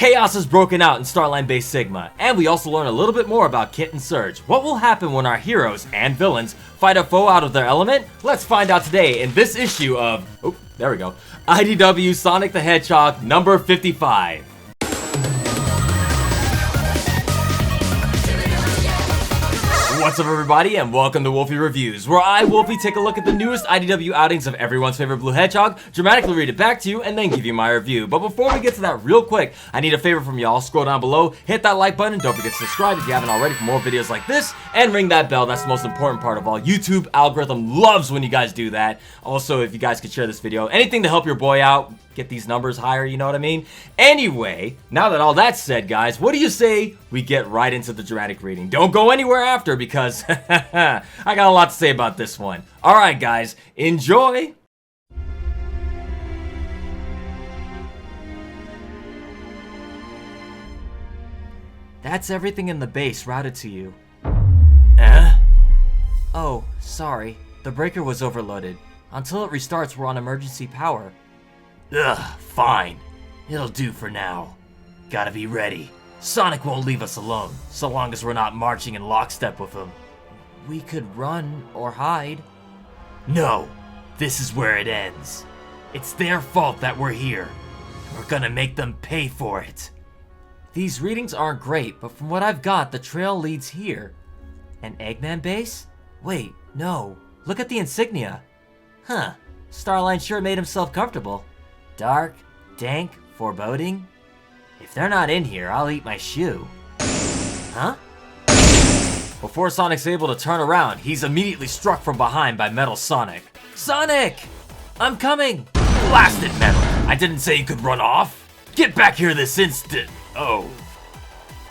Chaos has broken out in Starline Base Sigma, and we also learn a little bit more about Kit and Surge. What will happen when our heroes and villains fight a foe out of their element? Let's find out today in this issue of, oh, there we go, IDW Sonic the Hedgehog number 55. What's up everybody, and welcome to Wolfie Reviews, where I, Wolfie, take a look at the newest IDW outings of everyone's favorite blue hedgehog, dramatically read it back to you, and then give you my review. But before we get to that real quick, I need a favor from y'all. Scroll down below, hit that like button, don't forget to subscribe if you haven't already for more videos like this, and ring that bell. That's the most important part of all. YouTube algorithm loves when you guys do that. Also, if you guys could share this video, anything to help your boy out, get these numbers higher, you know what I mean? Anyway, now that all that's said, guys, what do you say we get right into the dramatic reading? Don't go anywhere after, because I got a lot to say about this one. Alright guys, enjoy! That's everything in the base routed to you. Oh, sorry. The breaker was overloaded. Until it restarts, we're on emergency power. Ugh, fine. It'll do for now. Gotta be ready. Sonic won't leave us alone, so long as we're not marching in lockstep with him. We could run or hide. No, this is where it ends. It's their fault that we're here. We're gonna make them pay for it. These readings aren't great, but from what I've got, the trail leads here. An Eggman base? Wait, no. Look at the insignia. Huh, Starline sure made himself comfortable. Dark, dank, foreboding. If they're not in here, I'll eat my shoe. Huh? Before Sonic's able to turn around, he's immediately struck from behind by Metal Sonic. Sonic! I'm coming! Blasted Metal! I didn't say you could run off! Get back here this instant! Oh.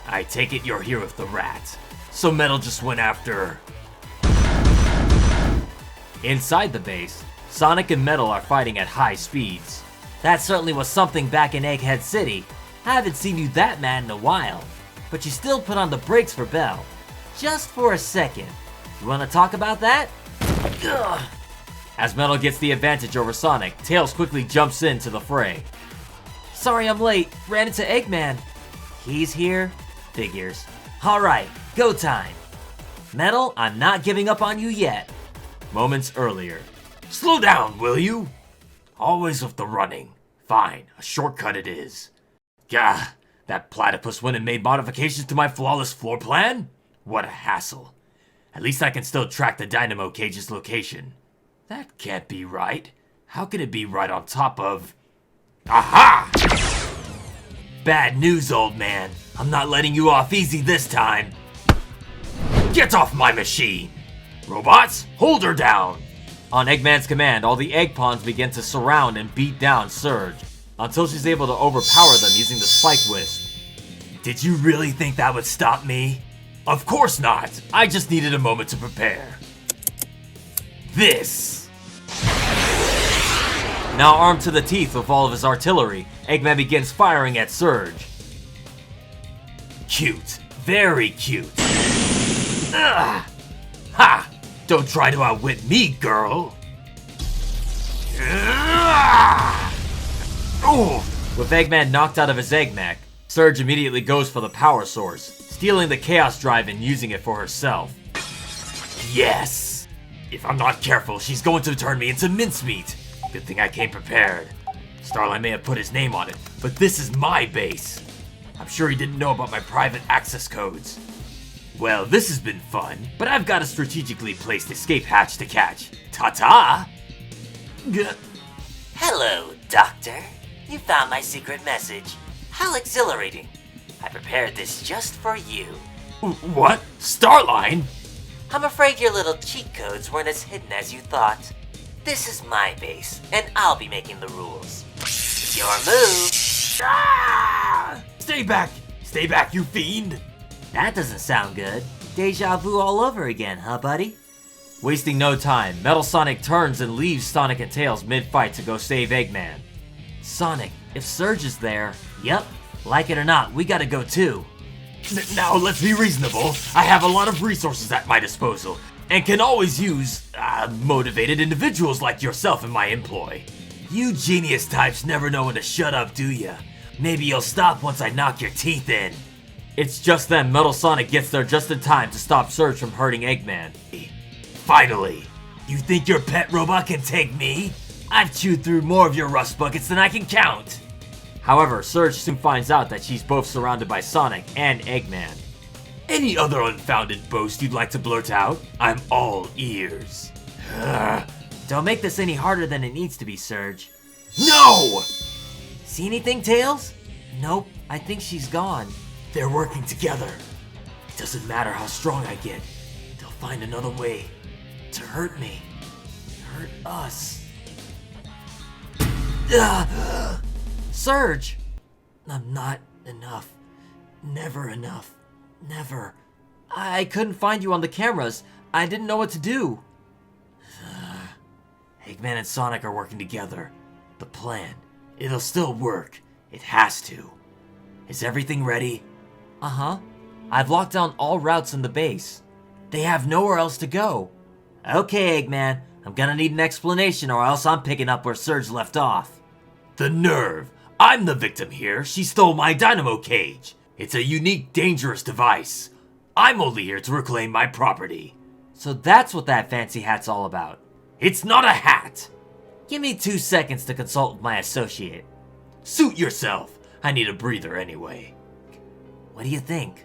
I take it you're here with the rat. So Metal just went after... Inside the base, Sonic and Metal are fighting at high speeds. That certainly was something back in Egghead City. I haven't seen you that mad in a while. But you still put on the brakes for Belle. Just for a second. You wanna talk about that? Ugh. As Metal gets the advantage over Sonic, Tails quickly jumps into the fray. Sorry I'm late, ran into Eggman. He's here? Figures. Alright, go time. Metal, I'm not giving up on you yet. Moments earlier. Slow down, will you? Always with the running. Fine, a shortcut it is. Gah, that platypus went and made modifications to my flawless floor plan? What a hassle. At least I can still track the dynamo cage's location. That can't be right. How can it be right on top of... Aha! Bad news, old man. I'm not letting you off easy this time. Get off my machine! Robots, hold her down! On Eggman's command, all the egg pawns begin to surround and beat down Surge, until she's able to overpower them using the Spike Wisp. Did you really think that would stop me? Of course not! I just needed a moment to prepare. This! Now armed to the teeth with all of his artillery, Eggman begins firing at Surge. Cute. Very cute. Ugh! Ha! Don't try to outwit me, girl! With Eggman knocked out of his egg mech, Surge immediately goes for the power source, stealing the Chaos Drive and using it for herself. Yes! If I'm not careful, she's going to turn me into mincemeat. Good thing I came prepared. Starline may have put his name on it, but this is my base. I'm sure he didn't know about my private access codes. Well, this has been fun, but I've got a strategically placed escape hatch to catch. Ta-ta! Hello, Doctor. You found my secret message. How exhilarating. I prepared this just for you. What? Starline? I'm afraid your little cheat codes weren't as hidden as you thought. This is my base, and I'll be making the rules. It's your move. Ah! Stay back! Stay back, you fiend! That doesn't sound good. Deja vu all over again, huh, buddy? Wasting no time, Metal Sonic turns and leaves Sonic and Tails mid-fight to go save Eggman. Sonic, if Surge is there... Yep, like it or not, we gotta go too. Now let's be reasonable. I have a lot of resources at my disposal, and can always use, motivated individuals like yourself in my employ. You genius types never know when to shut up, do ya? Maybe you'll stop once I knock your teeth in. It's just then Metal Sonic gets there just in time to stop Surge from hurting Eggman. Finally! You think your pet robot can take me? I've chewed through more of your rust buckets than I can count! However, Surge soon finds out that she's both surrounded by Sonic and Eggman. Any other unfounded boast you'd like to blurt out? I'm all ears. Don't make this any harder than it needs to be, Surge. No! See anything, Tails? Nope, I think she's gone. They're working together. It doesn't matter how strong I get. They'll find another way to hurt me. Hurt us. Surge! I'm not enough. Never enough. Never. I couldn't find you on the cameras. I didn't know what to do. Eggman and Sonic are working together. The plan. It'll still work. It has to. Is everything ready? Uh-huh. I've locked down all routes in the base. They have nowhere else to go. Okay, Eggman. I'm gonna need an explanation or else I'm picking up where Surge left off. The nerve! I'm the victim here. She stole my dynamo cage. It's a unique, dangerous device. I'm only here to reclaim my property. So that's what that fancy hat's all about. It's not a hat. Give me 2 seconds to consult with my associate. Suit yourself. I need a breather anyway. What do you think?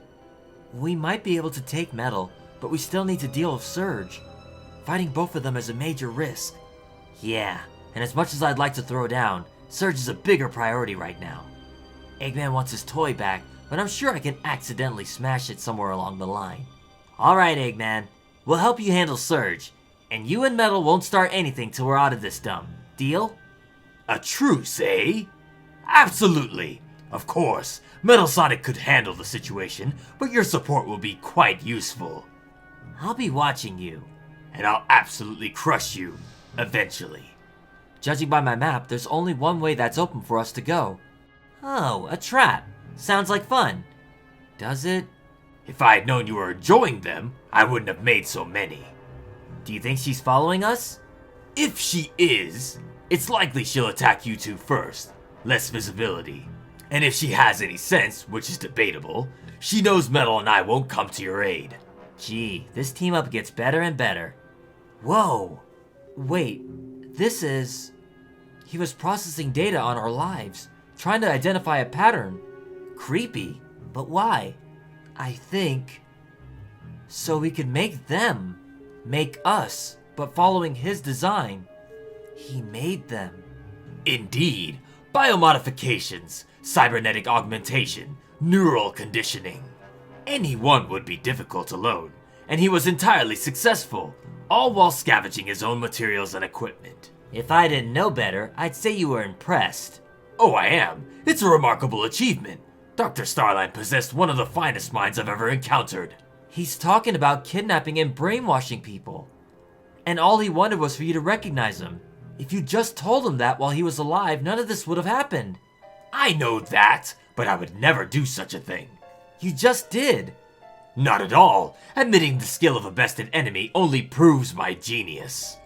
We might be able to take Metal, but we still need to deal with Surge. Fighting both of them is a major risk. Yeah, and as much as I'd like to throw down, Surge is a bigger priority right now. Eggman wants his toy back, but I'm sure I can accidentally smash it somewhere along the line. Alright, Eggman. We'll help you handle Surge, and you and Metal won't start anything till we're out of this dump. Deal? A truce, eh? Absolutely. Of course, Metal Sonic could handle the situation, but your support will be quite useful. I'll be watching you. And I'll absolutely crush you, eventually. Judging by my map, there's only one way that's open for us to go. Oh, a trap. Sounds like fun. Does it? If I had known you were enjoying them, I wouldn't have made so many. Do you think she's following us? If she is, it's likely she'll attack you two first. Less visibility. And if she has any sense, which is debatable, she knows Metal and I won't come to your aid. Gee, this team up gets better and better. Whoa! Wait, this is... He was processing data on our lives, trying to identify a pattern. Creepy, but why? I think... So we could make them. Make us, but following his design. He made them. Indeed. Biomodifications, cybernetic augmentation, neural conditioning. Any one would be difficult alone, and he was entirely successful, all while scavenging his own materials and equipment. If I didn't know better, I'd say you were impressed. Oh, I am. It's a remarkable achievement. Dr. Starline possessed one of the finest minds I've ever encountered. He's talking about kidnapping and brainwashing people. And all he wanted was for you to recognize him. If you just told him that while he was alive, none of this would have happened. I know that, but I would never do such a thing. You just did. Not at all. Admitting the skill of a bested enemy only proves my genius.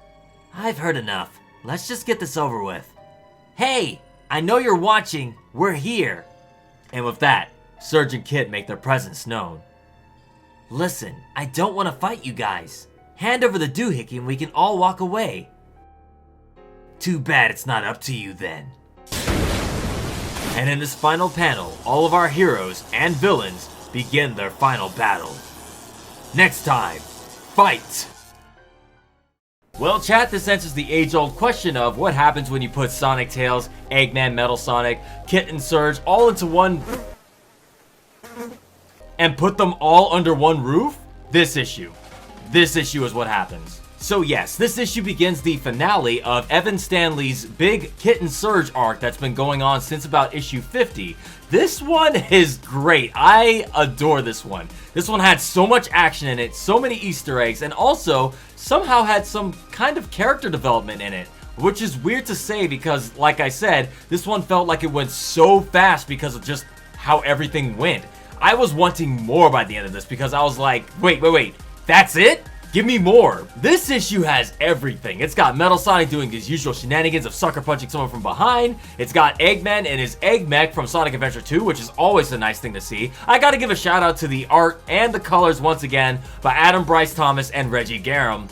I've heard enough. Let's just get this over with. Hey, I know you're watching. We're here. And with that, Surge and Kit make their presence known. Listen, I don't want to fight you guys. Hand over the doohickey and we can all walk away. Too bad it's not up to you then. And in this final panel, all of our heroes and villains begin their final battle. Next time, fight! Well, chat, this answers the age-old question of what happens when you put Sonic, Tails, Eggman, Metal Sonic, Kit, and Surge all into one... and put them all under one roof? This issue is what happens. So yes, this issue begins the finale of Evan Stanley's big Kit and Surge arc that's been going on since about issue 50. This one is great. I adore this one. This one had so much action in it, so many Easter eggs, and also somehow had some kind of character development in it, which is weird to say because, like I said, this one felt like it went so fast because of just how everything went. I was wanting more by the end of this because I was like, wait, that's it? Give me more. This issue has everything. It's got Metal Sonic doing his usual shenanigans of sucker punching someone from behind. It's got Eggman and his Egg Mech from Sonic Adventure 2, which is always a nice thing to see. I gotta give a shout out to the art and the colors once again by Adam Bryce Thomas and Reggie Graham?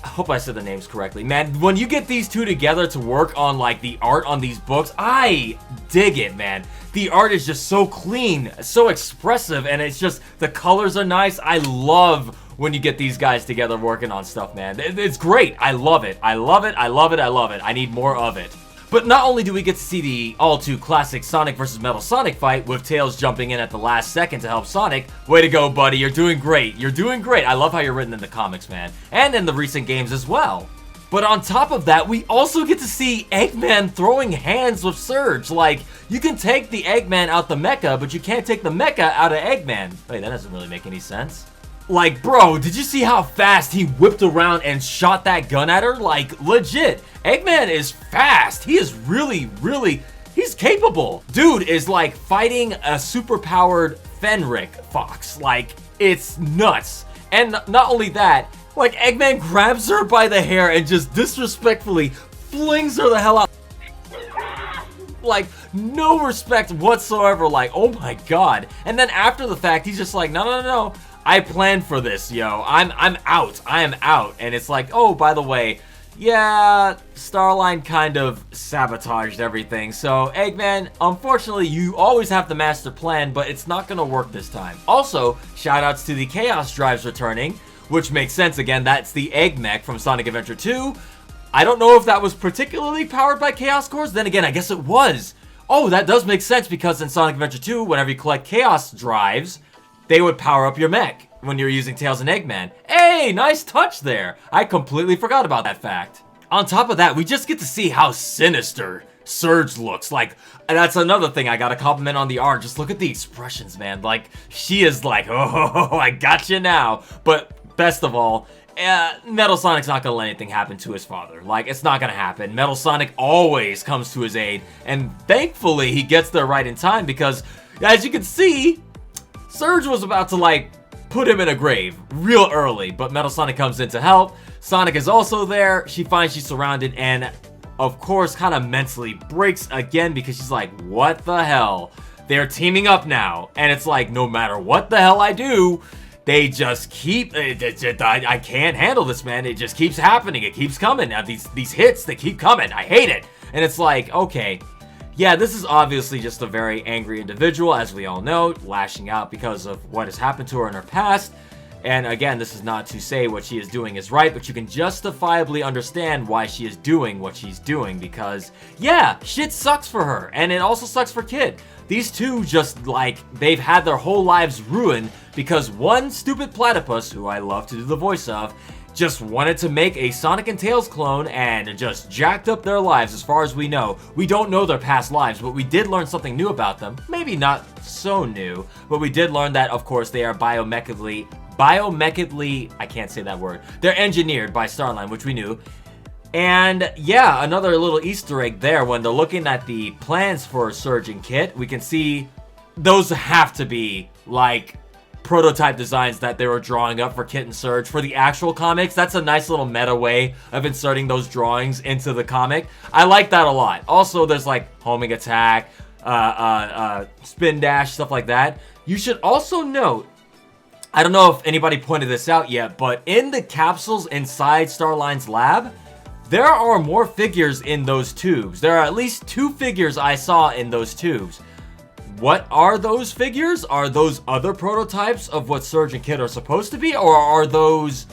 I hope I said the names correctly. Man, when you get these two together to work on like the art on these books, I dig it, man. The art is just so clean, so expressive, and it's just, the colors are nice. I love when you get these guys together working on stuff, man. It's great. I love it. I love it. I love it. I love it. I need more of it. But not only do we get to see the all-too classic Sonic vs. Metal Sonic fight with Tails jumping in at the last second to help Sonic. Way to go, buddy. You're doing great. You're doing great. I love how you're written in the comics, man. And in the recent games as well. But on top of that, we also get to see Eggman throwing hands with Surge. Like, you can take the Eggman out the mecha, but you can't take the mecha out of Eggman. Wait, that doesn't really make any sense. Like, bro, did you see how fast he whipped around and shot that gun at her? Like, legit. Eggman is fast. He is really, he's capable. Dude is like fighting a super-powered Fenric Fox. Like, it's nuts. And not only that, like, Eggman grabs her by the hair and just disrespectfully flings her the hell out. Like, no respect whatsoever. Like, oh my god. And then after the fact, he's just like, no. I planned for this, yo. I'm out. I am out. And it's like, oh, by the way, yeah, Starline kind of sabotaged everything. So, Eggman, unfortunately, you always have the master plan, but it's not gonna work this time. Also, shoutouts to the Chaos Drives returning, which makes sense. Again, that's the Egg Mech from Sonic Adventure 2. I don't know if that was particularly powered by Chaos Cores. Then again, I guess it was. Oh, that does make sense, because in Sonic Adventure 2, whenever you collect Chaos Drives, they would power up your mech when you're using Tails and Eggman. Hey, nice touch there. I completely forgot about that fact. On top of that, we just get to see how sinister Surge looks. Like, that's another thing I gotta compliment on the art. Just look at the expressions, man. Like, she is like, oh, I got you now. But best of all, Metal Sonic's not gonna let anything happen to his father. Like, it's not gonna happen. Metal Sonic always comes to his aid. And thankfully, he gets there right in time, because as you can see, Surge was about to, like, put him in a grave real early, but Metal Sonic comes in to help. Sonic is also there. She finds she's surrounded and, of course, kind of mentally breaks again, because she's like, what the hell? They're teaming up now. And it's like, no matter what the hell I do, they just keep, I can't handle this, man. It just keeps happening. It keeps coming. Now, these hits, they keep coming. I hate it. And it's like, okay. Yeah, this is obviously just a very angry individual, as we all know, lashing out because of what has happened to her in her past. And again, this is not to say what she is doing is right, but you can justifiably understand why she is doing what she's doing, because, yeah, shit sucks for her, and it also sucks for Kid. These two just, like, they've had their whole lives ruined because one stupid platypus, who I love to do the voice of, just wanted to make a Sonic and Tails clone and just jacked up their lives as far as we know. We don't know their past lives, but we did learn something new about them. Maybe not so new, but we did learn that, of course, they are biomechically, I can't say that word. They're engineered by Starline, which we knew. And yeah, another little Easter egg there. When they're looking at the plans for Surge and Kit, we can see those have to be, like, prototype designs that they were drawing up for Kit and Surge for the actual comics. That's a nice little meta way of inserting those drawings into the comic. I like that a lot. Also, there's like homing attack, spin dash, stuff like that. You should also note, I don't know if anybody pointed this out yet, but in the capsules inside Starline's lab, there are more figures in those tubes. There are at least 2 figures I saw in those tubes. What are those figures? Are those other prototypes of what Surge and Kid are supposed to be? Or are those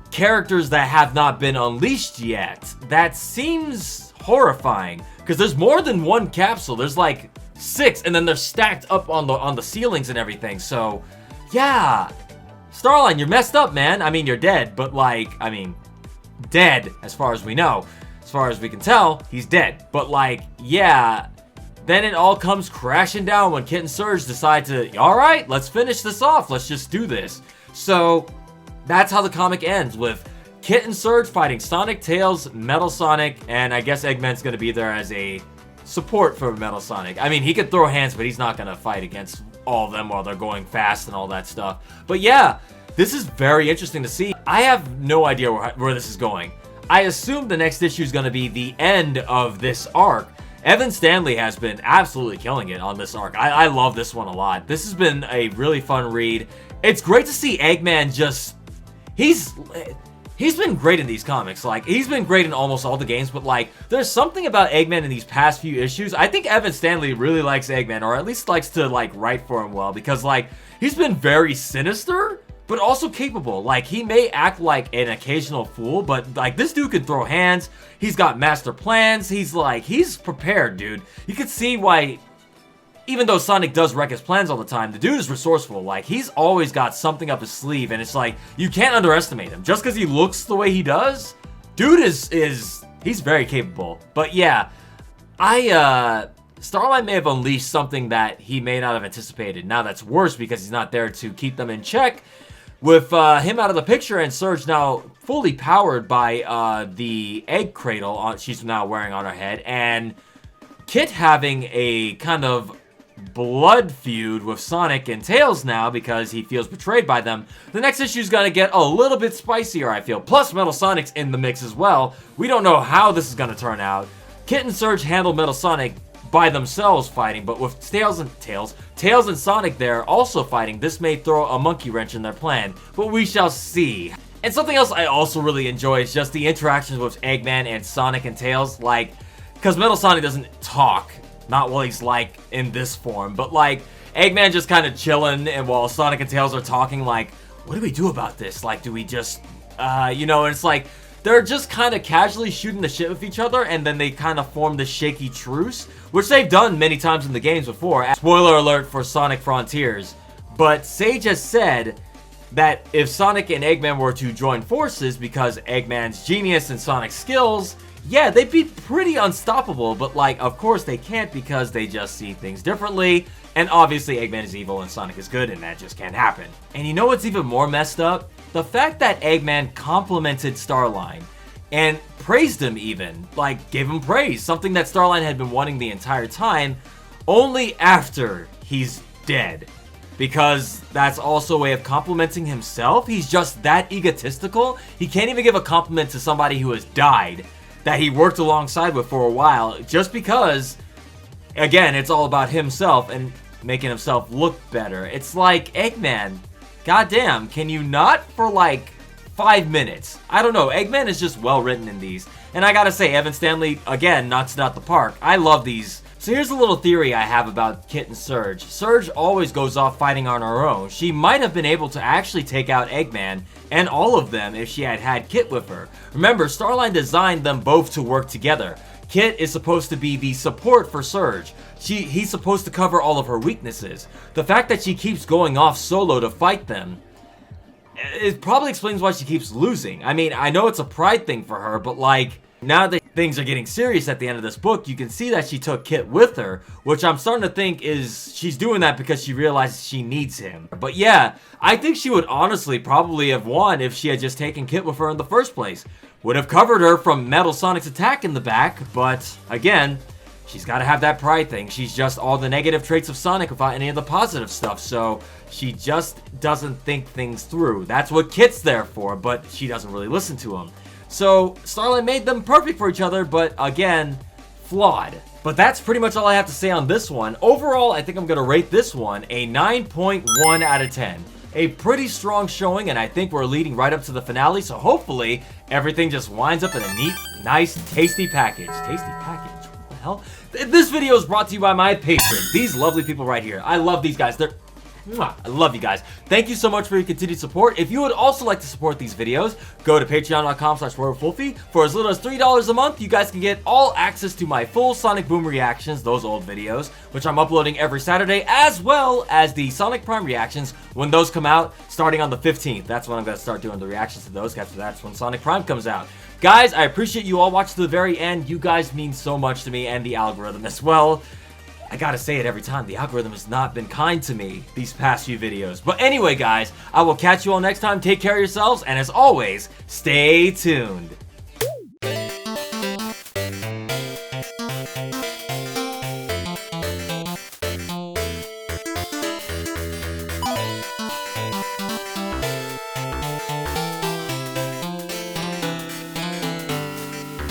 characters that have not been unleashed yet? That seems horrifying, because there's more than one capsule. There's like 6, and then they're stacked up on the ceilings and everything. So, yeah. Starline, you're messed up, man. I mean, you're dead, but like, I mean, dead as far as we know. As far as we can tell, he's dead. But like, yeah. Then it all comes crashing down when Kit and Surge decide to, alright, let's finish this off. Let's just do this. So, that's how the comic ends, with Kit and Surge fighting Sonic, Tails, Metal Sonic, and I guess Eggman's gonna be there as a support for Metal Sonic. I mean, he could throw hands, but he's not gonna fight against all of them while they're going fast and all that stuff. But yeah, this is very interesting to see. I have no idea where this is going. I assume the next issue is going to be the end of this arc. Evan Stanley has been absolutely killing it on this arc. I love this one a lot. This has been a really fun read. It's great to see Eggman just... He's been great in these comics. Like, he's been great in almost all the games, but like, there's something about Eggman in these past few issues. I think Evan Stanley really likes Eggman, or at least likes to like write for him well, because like, he's been very sinister, but also capable. Like, he may act like an occasional fool, but like, this dude can throw hands. He's got master plans. He's prepared, dude. You can see why, even though Sonic does wreck his plans all the time, the dude is resourceful. Like, he's always got something up his sleeve, and it's like, you can't underestimate him. Just because he looks the way he does, dude he's very capable. But yeah, Starline may have unleashed something that he may not have anticipated. Now that's worse because he's not there to keep them in check. With him out of the picture and Surge now fully powered by the egg cradle she's now wearing on her head, and Kit having a kind of blood feud with Sonic and Tails now because he feels betrayed by them, the next issue is going to get a little bit spicier, I feel. Plus, Metal Sonic's in the mix as well. We don't know how this is going to turn out. Kit and Surge handle Metal Sonic by themselves fighting, but with Tails and Sonic there also fighting, this may throw a monkey wrench in their plan, but we shall see. And something else I also really enjoy is just the interactions with Eggman and Sonic and Tails, like, because Metal Sonic doesn't talk, not while he's like in this form, but like Eggman just kind of chilling, and while Sonic and Tails are talking, like, what do we do about this? Like, do we just, you know, and it's like, they're just kind of casually shooting the shit with each other, and then they kind of form this shaky truce, which they've done many times in the games before. Spoiler alert for Sonic Frontiers. But Sage has said that if Sonic and Eggman were to join forces, because Eggman's genius and Sonic's skills, yeah, they'd be pretty unstoppable, but like, of course they can't because they just see things differently, and obviously Eggman is evil and Sonic is good, and that just can't happen. And you know what's even more messed up? The fact that Eggman complimented Starline and praised him even, like gave him praise, something that Starline had been wanting the entire time, only after he's dead. Because that's also a way of complimenting himself. He's just that egotistical. He can't even give a compliment to somebody who has died, that he worked alongside with for a while, just because, again, it's all about himself and making himself look better. It's like, Eggman, goddamn, can you not for like 5 minutes? I don't know, Eggman is just well written in these. And I gotta say, Evan Stanley, again, knocks it out the park. I love these. So here's a little theory I have about Kit and Surge. Surge always goes off fighting on her own. She might have been able to actually take out Eggman and all of them if she had had Kit with her. Remember, Starline designed them both to work together. Kit is supposed to be the support for Surge. He's supposed to cover all of her weaknesses. The fact that she keeps going off solo to fight them, it probably explains why she keeps losing. I mean, I know it's a pride thing for her, but like, now that things are getting serious at the end of this book, you can see that she took Kit with her, which I'm starting to think is she's doing that because she realizes she needs him. But yeah, I think she would honestly probably have won if she had just taken Kit with her in the first place. Would have covered her from Metal Sonic's attack in the back, but again, she's got to have that pride thing. She's just all the negative traits of Sonic without any of the positive stuff, so she just doesn't think things through. That's what Kit's there for, but she doesn't really listen to him. So, Starline made them perfect for each other, but again, flawed. But that's pretty much all I have to say on this one. Overall, I think I'm going to rate this one a 9.1 out of 10. A pretty strong showing, and I think we're leading right up to the finale, so hopefully everything just winds up in a neat, nice, tasty package. Tasty package? What the hell? This video is brought to you by my patrons, these lovely people right here. I love these guys. I love you guys. Thank you so much for your continued support. If you would also like to support these videos, go to patreon.com/Wolfie. For as little as $3 a month, you guys can get all access to my full Sonic Boom reactions, those old videos, which I'm uploading every Saturday, as well as the Sonic Prime reactions when those come out, starting on the 15th. That's when I'm going to start doing the reactions to those, after that's when Sonic Prime comes out. Guys, I appreciate you all watching to the very end. You guys mean so much to me, and the algorithm as well. I gotta say it every time, the algorithm has not been kind to me these past few videos. But anyway, guys, I will catch you all next time. Take care of yourselves, and as always, stay tuned.